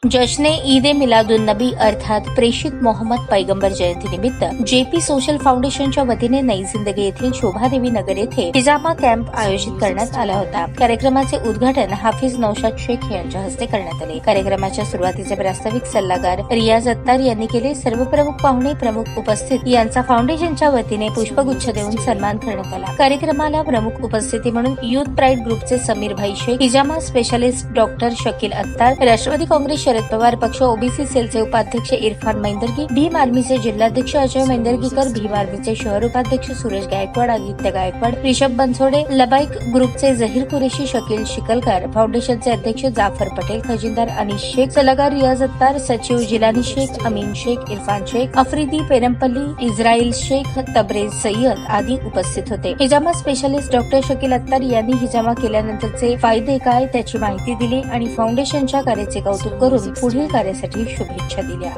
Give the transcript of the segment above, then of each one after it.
जश्ने ईद ए मिलादुन नबी अर्थात प्रेषित मोहम्मद पैगंबर जयंतीनिमित्त जेपी सोशल फाउंडेशनच्या वतीने नई जिंदगी येथील शोभादेवी नगर येथे हिजामा कॅम्प आयोजित करण्यात आला होता। कार्यक्रमाचे उद्घाटन हाफिज नौशाद शेख यांच्या हस्ते करण्यात आले। कार्यक्रमाच्या सुरुवातीचे प्रास्ताविक सल्लागार रियाज अत्तार यांनी केले। सर्व प्रमुख पाहुणे प्रमुख उपस्थित यांचा फाउंडेशनच्या वतीने पुष्पगुच्छ देऊन सन्मान करण्यात आला। कार्यक्रमाला प्रमुख उपस्थिती म्हणून युथ प्राईड ग्रुपचे समीर भाई शेख, हिजामा स्पेशालिस्ट डॉक्टर शकील अत्तार, राष्ट्रवादी काँग्रेस शरद पवार पक्ष ओबीसी सेलचे उपाध्यक्ष इरफान मैंदर्गी, भीम आर्मीचे जिल्हाध्यक्ष अजय मैंदर्गीकर, भीम आर्मीचे शहर उपाध्यक्ष सुरेश गायकवाड, आदित्य गायकवाड, रिषभ बनसोडे, लबाईक ग्रुपचे जहीर कुरेशी, शकील शिकलकर, फाउंडेशनचे अध्यक्ष जाफर पटेल, खजिनदार अनीस शेख, सल्लागार रियाज अत्तार, सचिव जिलानी शेख, अमीन शेख, इरफान शेख, अफरीदी पेरमपल्ली, इस्राईल शेख, तबरेज सय्यद आदी उपस्थित होते। हिजामा स्पेशालिस्ट डॉक्टर शकील अत्तार यांनी हिजामा केल्यानंतरचे फायदे काय त्याची माहिती दिली आणि फाउंडेशनच्या कार्याचे कौतुक करून पुढील कार्यासाठी शुभेच्छा दिल्या।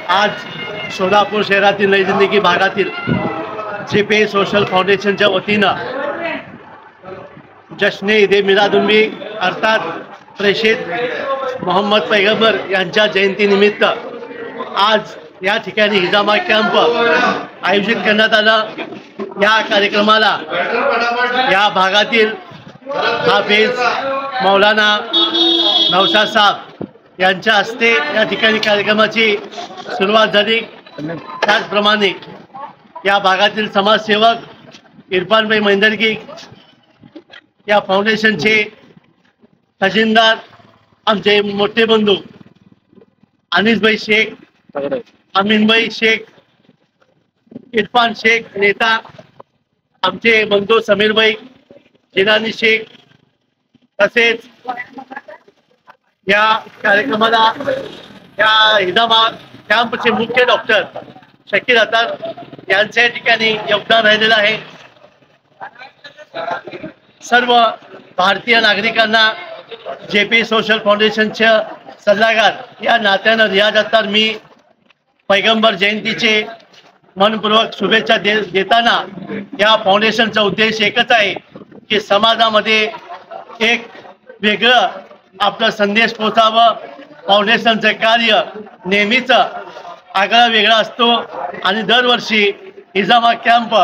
आज सोलापूर शहरातील नई जिंदगी भागातील जेपी सोशल फाउंडेशनच्या वतीनं जश्ने ईद ए मिलादुन नबी अर्थात प्रेषित मोहम्मद पैगंबर यांच्या जयंतीनिमित्त आज या ठिकाणी हिजामा कॅम्प आयोजित करण्यात आला। या कार्यक्रमाला या भागातील हाफिज मौलाना नौशाद साहब यांच्या हस्ते या ठिकाणी कार्यक्रमाची सुरुवात झाली। त्याचप्रमाणे या भागातील समाजसेवक इरफान भाई मैंदर्गी, या फाउंडेशनचे खजिनदार आमचे मोठे बंधू अनीस भाई शेख, अमीन भाई शेख, इरफान शेख नेता, आमचे बंधू समीर भाई, जिलानी शेख, तसेच या कार्यक्रमाला या हिजामा कॅम्पचे मुख्य डॉक्टर शकील अत्तार यांच्या ठिकाणी योगदान राहिलेलं आहे। सर्व भारतीय नागरिकांना जेपी सोशल फाउंडेशनचे सल्लागार या नात्यानं रियाज अत्तार मी पैगंबर जयंतीचे मनपूर्वक शुभेच्छा देताना या फाउंडेशनचा उद्देश एकच आहे की समाजामध्ये एक वेगळं आपला संदेश पोहोचावं। फाउंडेशनचं कार्य नेहमीच आगळा वेगळा असतो आणि दरवर्षी हिजामा कॅम्प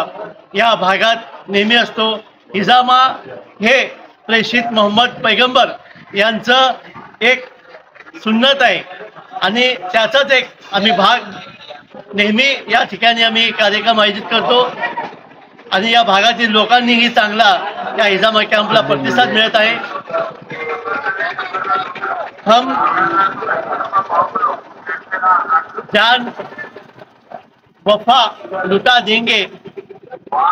या भागात नेहमी असतो। हिजामा हे प्रेषित मोहम्मद पैगंबर यांचं एक सुन्नत आहे आणि त्याचाच एक आम्ही भाग नेहमी या ठिकाणी आम्ही कार्यक्रम आयोजित करतो आणि या भागातील लोकांनीही चांगला या हिजामा कॅम्पला प्रतिसाद मिळत आहे। हम जान वफा लुटा देंगे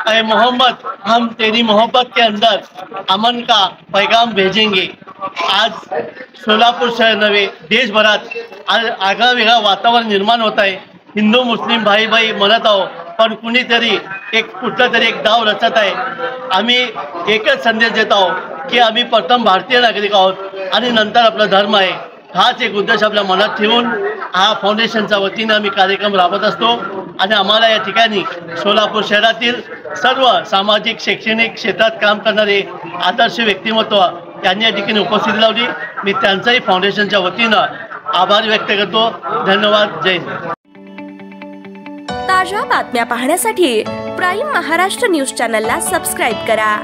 ऐ मोहम्मद, हम तेरी मोहब्बत के अंदर अमन का पैगाम भेजेंगे। आज सोलापूर शहर नव्हे देशभरात आगळा वेगळा वातावरण निर्माण होत आहे। हिंदू मुस्लिम भाई भाई म्हणत आहोत, पण कुणीतरी कुठला तरी एक डाव रचत आहे। आम्ही एकच संदेश देत आहोत की आम्ही प्रथम भारतीय नागरिक आहोत आणि नंतर आपला धर्म आहे। हाच एक उद्देश आपल्या मनात ठेवून हा फाउंडेशनच्या वतीने आम्ही कार्यक्रम राबवत असतो आणि आम्हाला या ठिकाणी सोलापूर शहरातील सर्व सामाजिक शैक्षणिक क्षेत्रात काम करणारे आदर्श व्यक्तिमत्व यांनी या ठिकाणी उपस्थिती लावली। मी त्यांचाही फाउंडेशनच्या वतीनं आभार व्यक्त करतो। धन्यवाद। जय हिंद। ताज्या बातम्या पाहण्यासाठी प्राईम महाराष्ट्र न्यूज चॅनलला सबस्क्राईब करा।